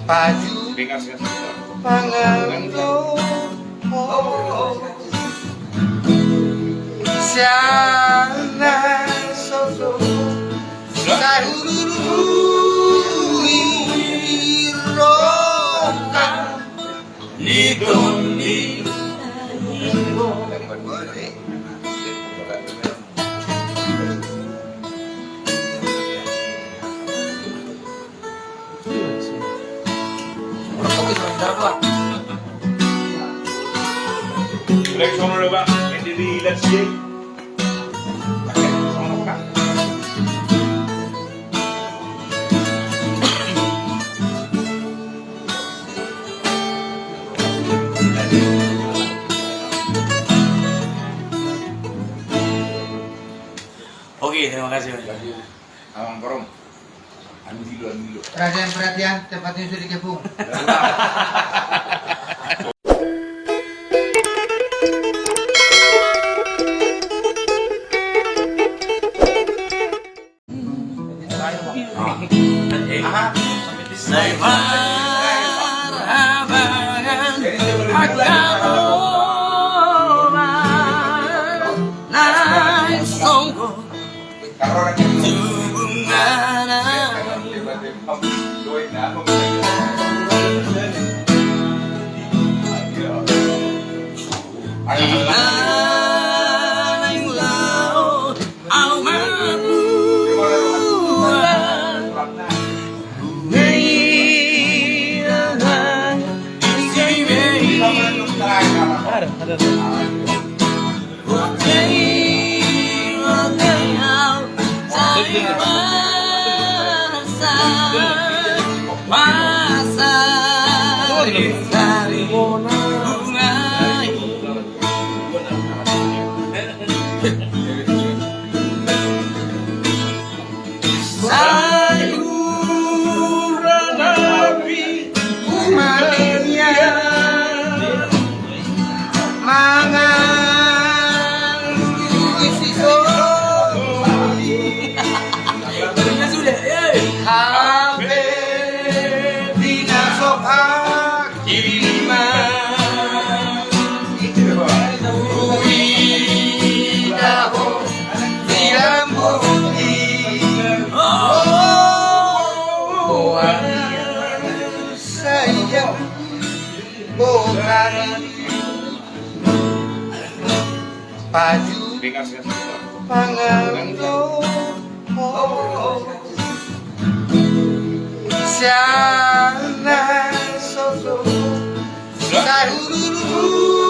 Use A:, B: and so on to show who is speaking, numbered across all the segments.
A: Paju panganggo sana soso saruru iroka nitondi
B: Like sono roba e di lasci. Sono qua.
C: Oke, terima kasih.
B: Abang Korom. Anu dulu.
A: Perhatian, tempatnya sudah dikepung.
C: Say marhaban akarola naik songgo tubungana naik laut
A: Paju panganggo sana soso saruru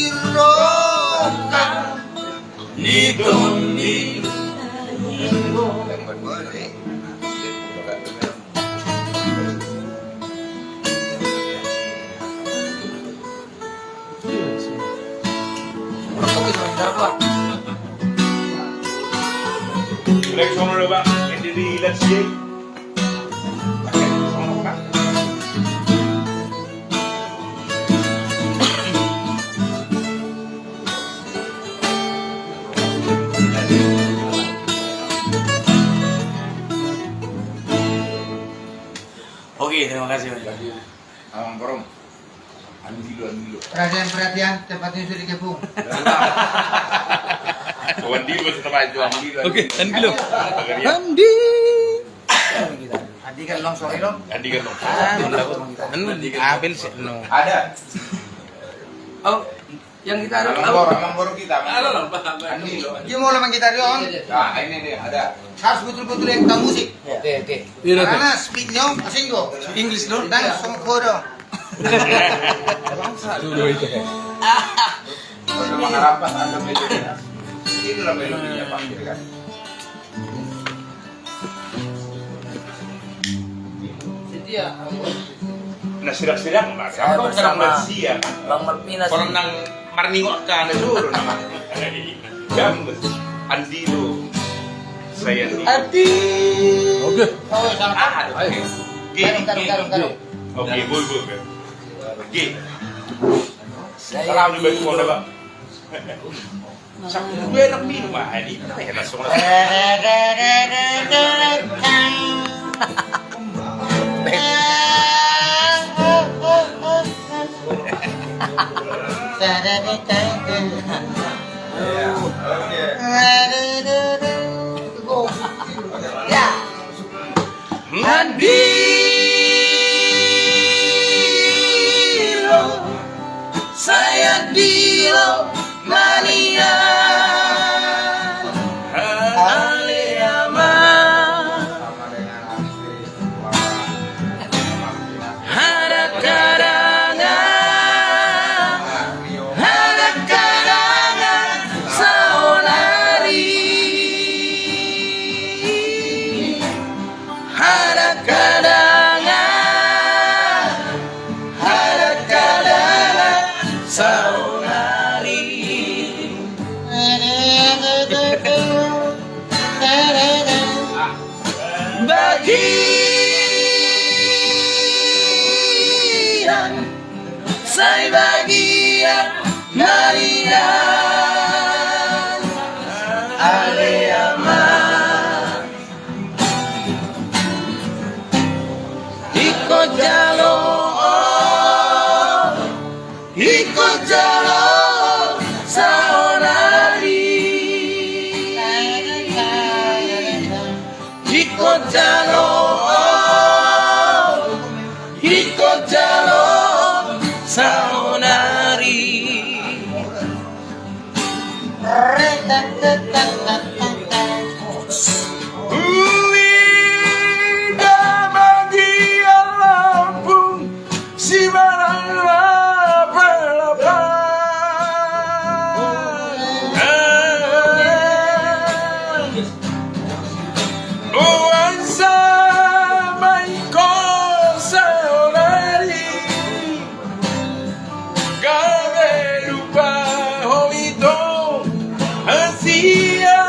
A: iroka nitondi
B: Like sono roba e di lasci. Sono qua.
C: Oke, terima kasih.
B: Abang Korom. Anu dulu.
A: Perhatian, tempatnya sudah dikepung.
B: Kawan dulu sama itu Andi.
C: Oke, Andi lo.
B: Andi.
A: Andi kan long sorry long.
B: Andi kan dong.
C: Anu Abel sih no.
B: Ada.
D: Oh, yang kita
B: Abang Korom kita.
D: Halo,
B: Andi lo.
A: Dia mau lamang gitar yon.
B: Nah, ini nih ada.
A: Harus betul-betul yang tahu musik.
D: Oke.
A: Karena speednya asinggo.
D: English dong.
A: Dan songkodo.
C: Dulu itu.
B: Kalau mengharapkan ada melodinya. Inilah melodinya Pak kan.
D: Setia.
B: Nah, sirak-sirak Mas. Apa sekarang Malaysia?
D: Bang Marpina.
B: Orang nang marningok kan dulu nama. Jam Andi lo. Saya nih.
A: Andi.
C: Oke.
A: Oh, salah.
B: Garung. Oke, bul. G.
D: Saya
B: Kalau di bawah Pak. Sampai gue enak minum ini. Enak semua.
D: Ya.
C: Adilo, saya Dilo Mania Aleama Ada karangan saonari Ada karangan saonari bagian saya bagian Marian Aleama ikut jalo saonari ikut jalo saonari Uida bagian Lampung si barang Buang sama ikut saonari Gabe lupa homito Asia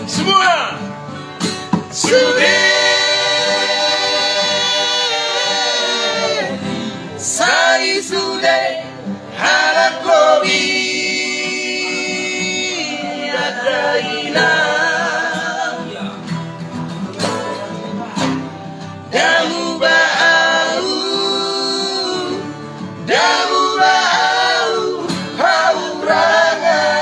C: semua sudah saya sudah harap lebih ada inang damu bau haurangan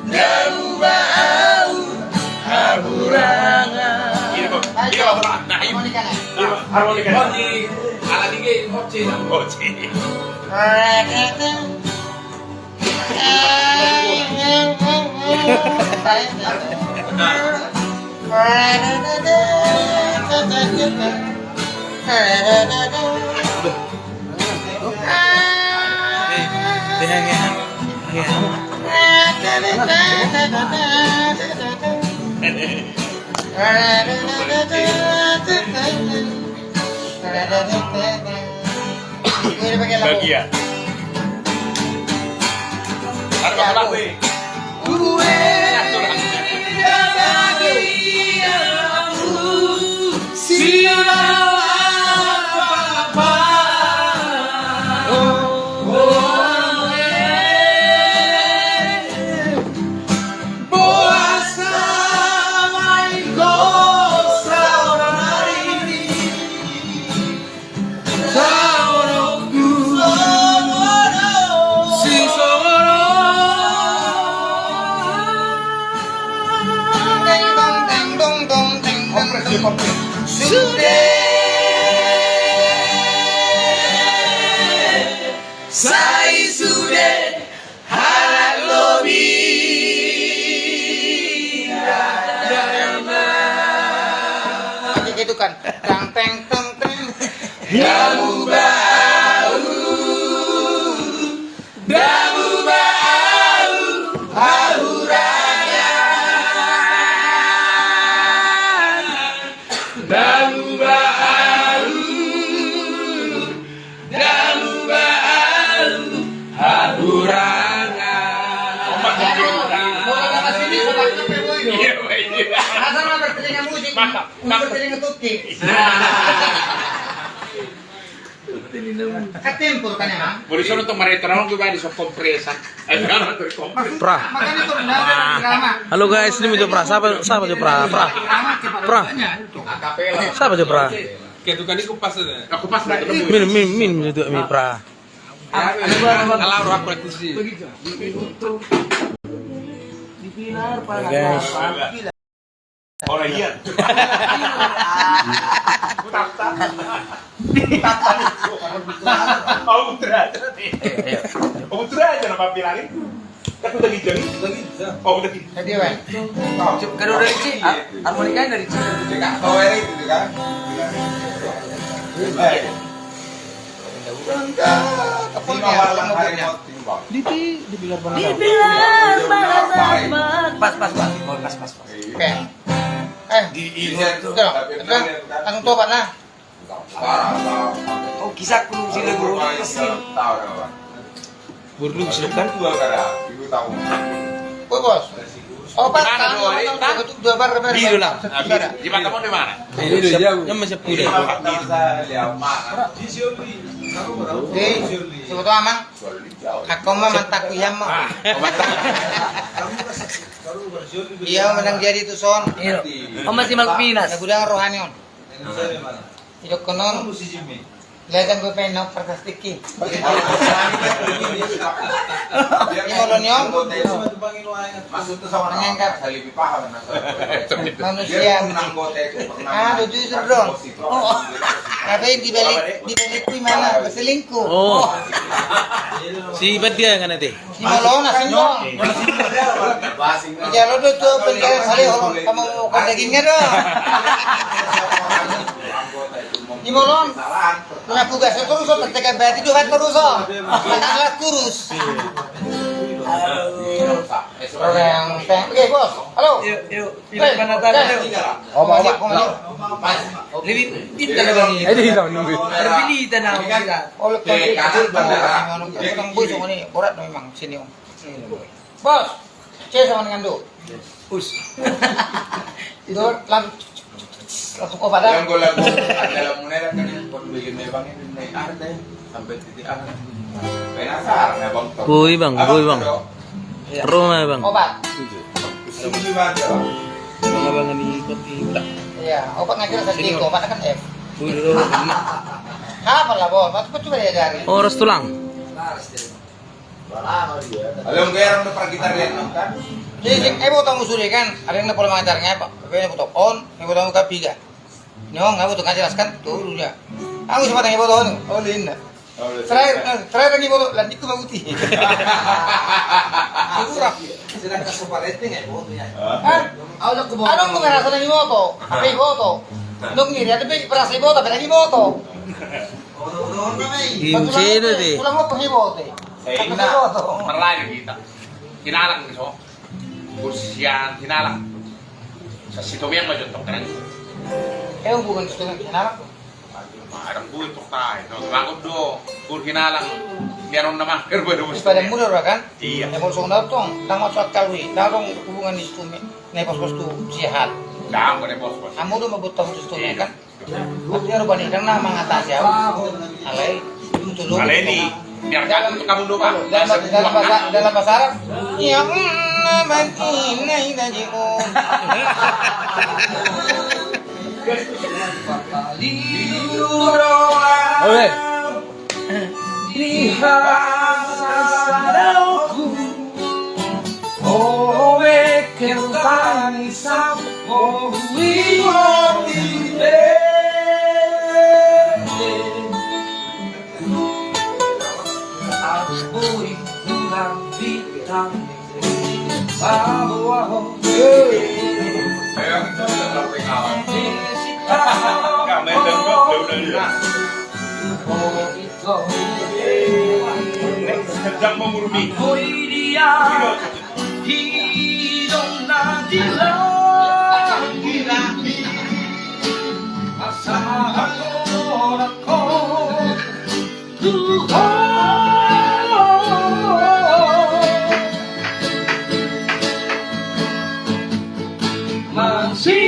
C: damu bau haurangan harmonika
B: ala dige oce bagian ada apa gue
C: Saya sudah harap lebih
A: Gitu kan. Tang teng teng teng.
C: damu bau haurangan damu bau haurangan
B: iya iya
A: Asal mah bertelinga musik.
B: Mantap.
A: Untuk telinga tuki. Katempor ka niya, ha?
B: Boleh sono to maretrano ko ba di so kompresa. Ay ano to kompresa.
C: Pra.
A: Makanya ito, drama.
C: Halo guys, ini Mijo Pra. Siapa aja Pra? Pra.
A: Drama, cepat
C: Pra.
A: tanya.
C: Siapa aja Pra?
B: Kayak tuh kan aku pas na ketemu.
C: Min itu Mi Pra.
B: Alaro aku lagi sih.
C: Guys.
B: Oh iya. Oh udah aja nama bilangin. Aku udah gijang. Oh udah gijang.
A: Jadi, Wen.
D: Kalau dari Ci, harmonikanya dari Ci. Pas. Oh, pas.
A: Oke. Ito, langsung tobat na.
D: Oh, kisah kuno sila guru kasi.
C: Burung silukan.
A: Uy, boss. Oh, pas.
B: Mana, Boy?
A: Dua bar kemarin.
C: Biru lang.
B: Di mata mo di mana?
C: Yang masih pulih.
A: Sebetulnya amang. Ako mamantak ko yan mo. Iya, menang jadi itu son.
D: Iyo. Oh, masih Malpinas.
A: Nagudang rohani on. Idok ko nun. Lihat gue pengen no pertastiki. Imolon yun. Mengangkat manusia. Jujur dong. Tapi dibalik ku mana? Berselingkuh.
C: Oh. Si Badia yang nanti.
A: Imolon asin dong. Jalo do tuh penjara kali kamu kan dagingnya dong. Imolon. Kung pugas ito terus pagtaga bati do hat terus oh. Anak kurus. Orang oke bos. Halo.
D: Iyo. Pilih mana tayo.
A: Oh, bawa.
D: Lebih tinta na bang
C: Ini hitam nunggu.
D: Terpilitan na ako sila.
A: Oh, kang boy so ni borat no memang sini om. Bos. Cek sama dengan do.
D: Us.
A: Itu langsung ko pada.
B: Yang gue lagu dalam moneda kan yang kon bikin bang ini naik ada sampai titik akhir. Penasar ya bang.
C: Boy bang. Rumah bang.
A: Obat.
B: Sini baca.
C: Mga bang ni kopi udah.
A: Iya, obat ngajar sa tiko, obat kan F.
C: Boy ro.
A: Hafal lah bos, waktu coba diajari.
C: Oras tulang.
B: Alam kaya orang udah pergi tarian kan?
A: Jadi, botong usuli kan, ada yang pola mengajarnya apa? Ini botong on, ini botong buka piga. Nyong, nggak butuh ngajelaskan tuh dulu ya. Aku sempat yang botong, oh linda. Terakhir lagi botong, lanjut ke baguti. Kurang.
D: Sila kasupalete nga po niya.
A: Anong kung nasa lagi moto? Apa boto? Nung ngiri, ada ba para sa boto, pero lagi moto.
C: Sino di?
A: Kulang mo kung hibote. Ako sa boto.
B: Merlayan kita. Hinalang gitu. Kursian hinalang. Sa situ yang maju tok kan.
A: Ewan bukan gusto ng kinarap ko.
B: Marang buit tok tayo. Mangkop do. Kur hinalang. Meron naman pero
A: Pada mula kan?
B: Iya.
A: Yang mau song tong, tang masuk kalwi, tarong hubungan di situ, nih pas tu sehat.
B: Dah boleh bos.
A: Kamu tuh mabut tahu di situ kan? Dia rupanya kan nama ngatasi apa? Alay, itu dulu.
B: Kali ini biarkan untuk kamu doang.
A: Dalam bahasa Arab, ya mantina inajiku.
C: Oke.
B: Sedang memurni.
C: Masih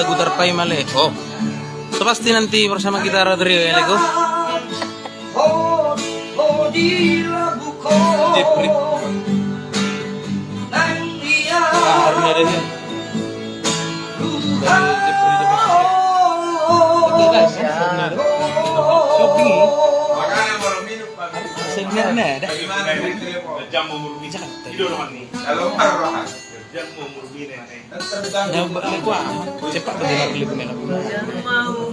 C: Lagu Tarpay Male. Oh. So pasti nanti bersama kita Rodrigo ya, Lego. Jepri. Harus ada dia. Shopping.
B: Makanya baru minum pagi.
C: Sebenarnya ada.
B: Bagaimana dari telepon? Jam murni. Tidur nih. Kalau marah. Jam murni nih.
C: Nah, balik cepat tadi beli punya aku.
E: Jangan mau